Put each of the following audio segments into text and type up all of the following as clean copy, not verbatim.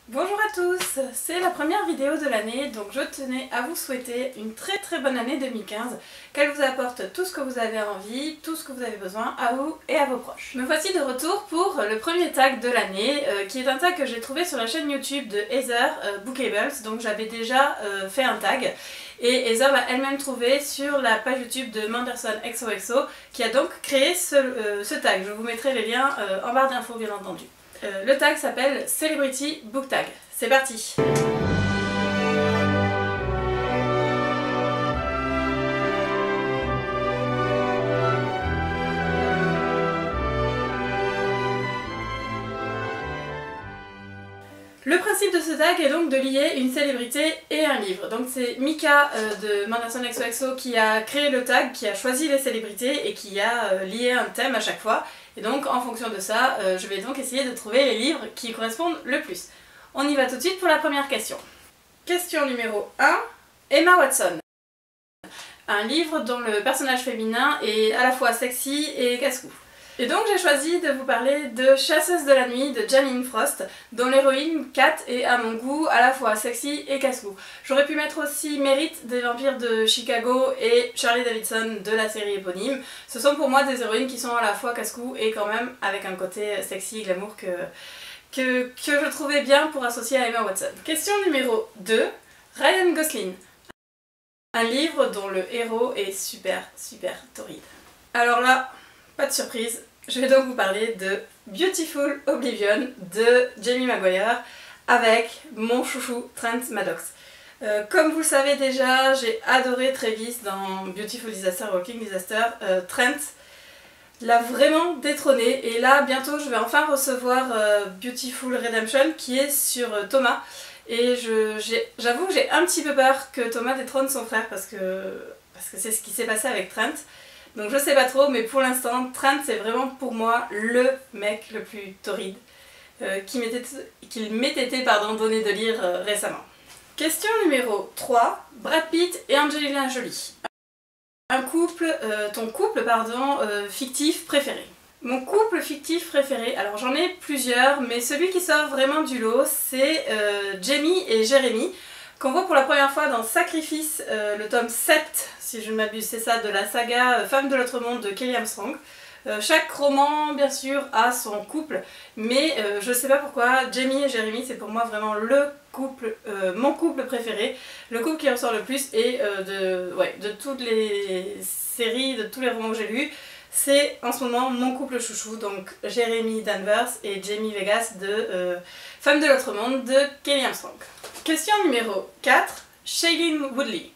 Bonjour à tous, c'est la première vidéo de l'année, donc je tenais à vous souhaiter une très bonne année 2015, qu'elle vous apporte tout ce que vous avez envie, tout ce que vous avez besoin à vous et à vos proches. Me voici de retour pour le premier tag de l'année, qui est un tag que j'ai trouvé sur la chaîne YouTube de Heather Bookables, donc j'avais déjà fait un tag, et Heather l'a elle-même trouvé sur la page YouTube de Manderson XOXO, qui a donc créé ce tag. Je vous mettrai les liens en barre d'infos bien entendu. Le tag s'appelle Celebrity Book Tag. C'est parti! Le principe de ce tag est donc de lier une célébrité et un livre. Donc c'est Mika de Manderson XOXO qui a créé le tag, qui a choisi les célébrités et qui a lié un thème à chaque fois. Et donc en fonction de ça, je vais donc essayer de trouver les livres qui correspondent le plus. On y va tout de suite pour la première question. Question numéro 1, Emma Watson. Un livre dont le personnage féminin est à la fois sexy et casse-cou. Et donc j'ai choisi de vous parler de Chasseuse de la nuit de Janine Frost, dont l'héroïne Kat est à mon goût à la fois sexy et casse-cou. J'aurais pu mettre aussi Merit des vampires de Chicago et Shirley Davidson de la série éponyme. Ce sont pour moi des héroïnes qui sont à la fois casse-cou et quand même avec un côté sexy et glamour que je trouvais bien pour associer à Emma Watson. Question numéro 2, Ryan Gosling. Un livre dont le héros est super torride. Alors là, pas de surprise, je vais donc vous parler de Beautiful Oblivion de Jamie Maguire avec mon chouchou Trent Maddox. Comme vous le savez déjà, j'ai adoré Travis dans Beautiful Disaster, Walking Disaster. Trent l'a vraiment détrôné et là bientôt je vais enfin recevoir Beautiful Redemption qui est sur Thomas. Et j'avoue que j'ai un petit peu peur que Thomas détrône son frère parce que c'est ce qui s'est passé avec Trent. Donc je sais pas trop, mais pour l'instant, Trent c'est vraiment pour moi le mec le plus torride qu'il m'ait été donné de lire récemment. Question numéro 3, Brad Pitt et Angelina Jolie. Ton couple fictif préféré. Mon couple fictif préféré, alors j'en ai plusieurs, mais celui qui sort vraiment du lot, c'est Jamie et Jérémy, qu'on voit pour la première fois dans Sacrifice, le tome 7, si je ne m'abuse, c'est ça, de la saga Femme de l'autre monde de Kelly Armstrong. Chaque roman, bien sûr, a son couple, mais je sais pas pourquoi, Jamie et Jérémy, c'est pour moi vraiment mon couple préféré, le couple qui ressort le plus, et de toutes les séries, de tous les romans que j'ai lus, c'est en ce moment mon couple chouchou, donc Jeremy Danvers et Jamie Vegas de Femme de l'autre monde de Kelly Armstrong. Question numéro 4, Shailene Woodley.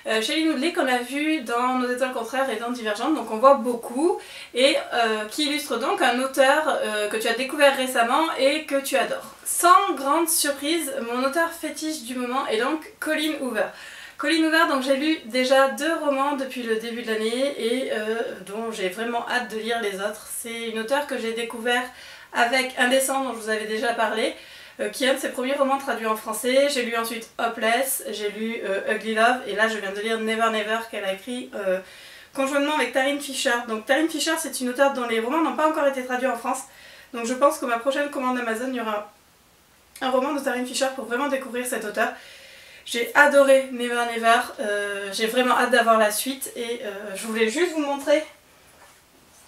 Shailene Woodley qu'on a vu dans Nos étoiles contraires et dans Divergente, donc on voit beaucoup, et qui illustre donc un auteur que tu as découvert récemment et que tu adores. Sans grande surprise, mon auteur fétiche du moment est donc Colleen Hoover. Colleen Hoover, donc j'ai lu déjà 2 romans depuis le début de l'année et dont j'ai vraiment hâte de lire les autres. C'est une auteure que j'ai découvert avec Indécent dont je vous avais déjà parlé, qui est un de ses premiers romans traduits en français. J'ai lu ensuite Hopeless, j'ai lu Ugly Love et là je viens de lire Never Never qu'elle a écrit conjointement avec Taryn Fisher. Donc Taryn Fisher c'est une auteure dont les romans n'ont pas encore été traduits en France. Donc je pense que ma prochaine commande Amazon il y aura un roman de Taryn Fisher pour vraiment découvrir cet auteur. J'ai adoré Never Never, j'ai vraiment hâte d'avoir la suite et je voulais juste vous montrer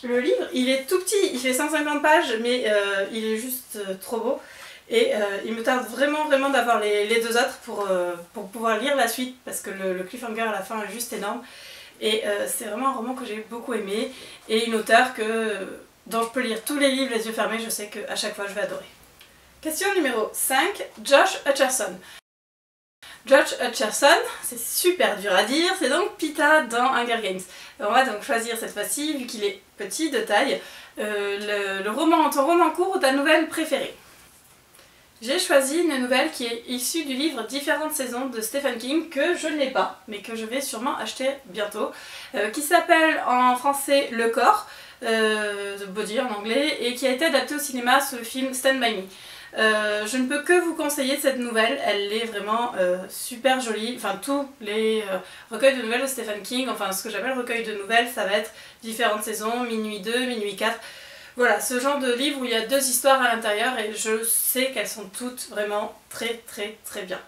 le livre. Il est tout petit, il fait 150 pages mais il est juste trop beau et il me tarde vraiment d'avoir les 2 autres pour pouvoir lire la suite parce que le cliffhanger à la fin est juste énorme et c'est vraiment un roman que j'ai beaucoup aimé et une auteure dont je peux lire tous les livres les yeux fermés, je sais qu'à chaque fois je vais adorer. Question numéro 5, Josh Hutcherson. Josh Hutcherson, c'est super dur à dire, c'est donc Peeta dans Hunger Games. On va donc choisir cette fois-ci, vu qu'il est petit de taille, ton roman court ou ta nouvelle préférée. J'ai choisi une nouvelle qui est issue du livre Différentes saisons de Stephen King, que je ne l'ai pas, mais que je vais sûrement acheter bientôt, qui s'appelle en français Le Corps, The Body en anglais, et qui a été adapté au cinéma sous le film Stand By Me. Je ne peux que vous conseiller cette nouvelle, elle est vraiment super jolie, enfin tous les recueils de nouvelles de Stephen King, enfin ce que j'appelle recueil de nouvelles, ça va être Différentes saisons, Minuit 2, Minuit 4, Voilà, ce genre de livre où il y a 2 histoires à l'intérieur et je sais qu'elles sont toutes vraiment très bien.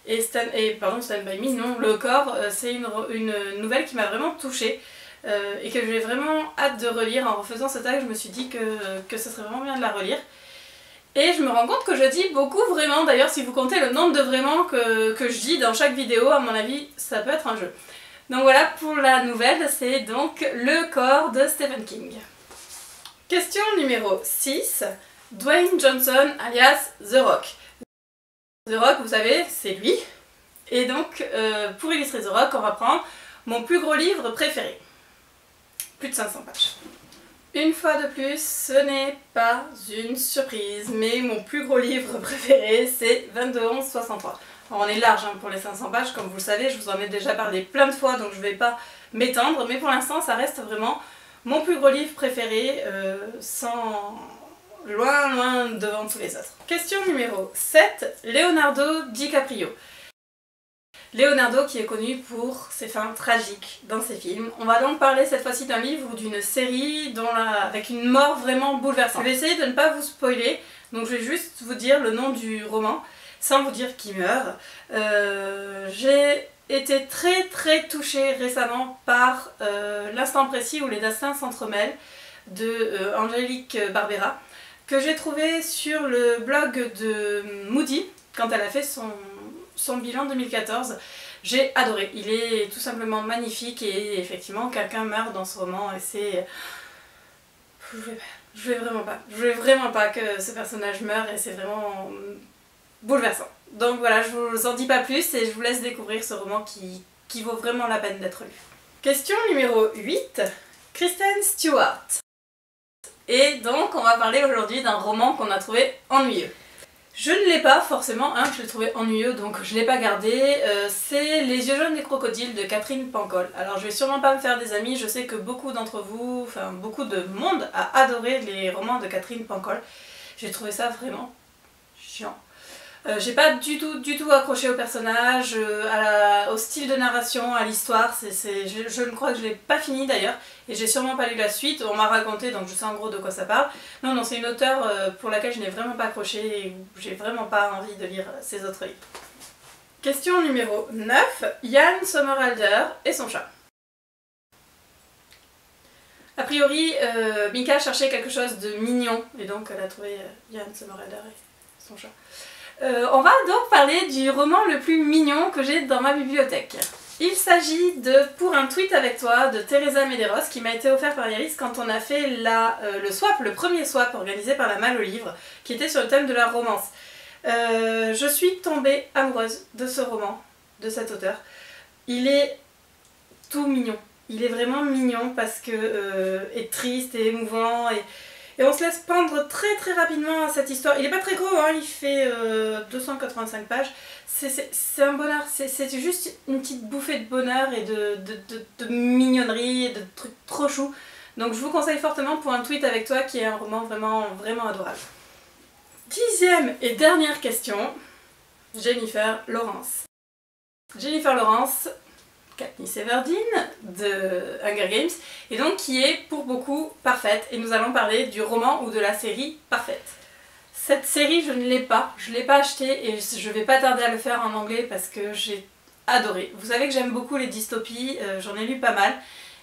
Et Stand By Me, non, Le Corps, c'est une nouvelle qui m'a vraiment touchée et que j'ai vraiment hâte de relire. En refaisant ce tag, je me suis dit que ce serait vraiment bien de la relire. Et je me rends compte que je dis beaucoup vraiment, d'ailleurs si vous comptez le nombre de vraiment que je dis dans chaque vidéo, à mon avis, ça peut être un jeu. Donc voilà pour la nouvelle, c'est donc Le Corps de Stephen King. Question numéro 6, Dwayne Johnson alias The Rock. The Rock, vous savez, c'est lui. Et donc, pour illustrer The Rock, on va prendre mon plus gros livre préféré. Plus de 500 pages. Une fois de plus, ce n'est pas une surprise, mais mon plus gros livre préféré, c'est 22-11-63. Alors, on est large hein, pour les 500 pages, comme vous le savez, je vous en ai déjà parlé plein de fois, donc je ne vais pas m'étendre, mais pour l'instant, ça reste vraiment mon plus gros livre préféré, loin devant tous les autres. Question numéro 7, Leonardo DiCaprio. Leonardo qui est connu pour ses fins tragiques dans ses films. On va donc parler cette fois-ci d'un livre ou d'une série avec une mort vraiment bouleversante. Je vais essayer de ne pas vous spoiler, donc je vais juste vous dire le nom du roman, sans vous dire qui meurt. J'ai été très touchée récemment par l'instant précis où les destins s'entremêlent de Angélique Barbera, que j'ai trouvé sur le blog de Moody, quand elle a fait son bilan 2014. J'ai adoré, il est tout simplement magnifique et effectivement quelqu'un meurt dans ce roman et c'est... Je voulais vraiment pas que ce personnage meure et c'est vraiment bouleversant. Donc voilà, je vous en dis pas plus et je vous laisse découvrir ce roman qui vaut vraiment la peine d'être lu. Question numéro 8, Kristen Stewart. Et donc on va parler aujourd'hui d'un roman qu'on a trouvé ennuyeux. Je ne l'ai pas forcément, hein, je l'ai trouvé ennuyeux donc je ne l'ai pas gardé. C'est Les yeux jaunes des crocodiles de Catherine Pancol. Alors je vais sûrement pas me faire des amis, je sais que beaucoup d'entre vous, enfin beaucoup de monde a adoré les romans de Catherine Pancol. J'ai trouvé ça vraiment chiant. J'ai pas du tout accroché au personnage, au style de narration, à l'histoire, je ne crois que je l'ai pas fini d'ailleurs, et j'ai sûrement pas lu la suite, on m'a raconté donc je sais en gros de quoi ça parle. Non, c'est une auteure pour laquelle je n'ai vraiment pas accroché et j'ai vraiment pas envie de lire ses autres livres. Question numéro 9, Ian Somerhalder et son chat. A priori, Mika cherchait quelque chose de mignon, et donc elle a trouvé Ian Somerhalder et son chat. On va donc parler du roman le plus mignon que j'ai dans ma bibliothèque. Il s'agit de Pour un tweet avec toi de Teresa Medeiros qui m'a été offert par Yaris quand on a fait le premier swap organisé par la Malle au Livre qui était sur le thème de la romance. Je suis tombée amoureuse de ce roman, de cet auteur. Il est tout mignon. Il est vraiment mignon parce que est triste et émouvant et on se laisse prendre très rapidement à cette histoire. Il n'est pas très gros, hein, il fait 285 pages. C'est un bonheur, c'est juste une petite bouffée de bonheur et de mignonnerie et de trucs trop choux. Donc je vous conseille fortement Pour un tweet avec toi qui est un roman vraiment adorable. 10e et dernière question, Jennifer Lawrence. Jennifer Lawrence, Katniss Everdeen de Hunger Games, et donc qui est pour beaucoup parfaite, et nous allons parler du roman ou de la série Parfaite. Cette série je ne l'ai pas, je ne l'ai pas achetée et je vais pas tarder à le faire en anglais parce que j'ai adoré. Vous savez que j'aime beaucoup les dystopies, j'en ai lu pas mal,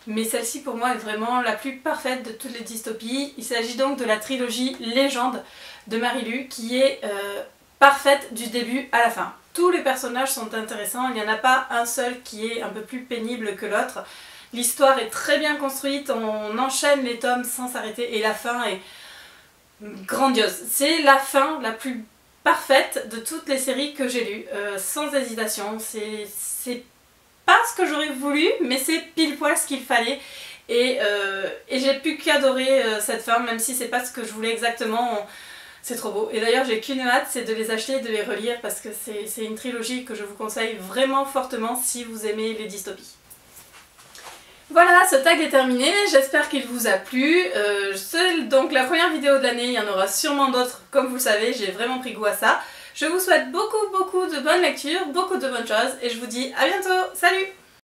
mais celle-ci pour moi est vraiment la plus parfaite de toutes les dystopies. Il s'agit donc de la trilogie Légende de Mary Lu qui est parfaite du début à la fin. Tous les personnages sont intéressants, il n'y en a pas un seul qui est un peu plus pénible que l'autre. L'histoire est très bien construite, on enchaîne les tomes sans s'arrêter et la fin est grandiose. C'est la fin la plus parfaite de toutes les séries que j'ai lues, sans hésitation. C'est pas ce que j'aurais voulu, mais c'est pile poil ce qu'il fallait. Et j'ai pu qu'adorer cette fin, même si c'est pas ce que je voulais exactement. C'est trop beau. Et d'ailleurs j'ai qu'une hâte, c'est de les acheter et de les relire parce que c'est une trilogie que je vous conseille vraiment fortement si vous aimez les dystopies. Voilà, ce tag est terminé, j'espère qu'il vous a plu. C'est donc la première vidéo de l'année, il y en aura sûrement d'autres, comme vous le savez, j'ai vraiment pris goût à ça. Je vous souhaite beaucoup de bonnes lectures, beaucoup de bonnes choses et je vous dis à bientôt, salut!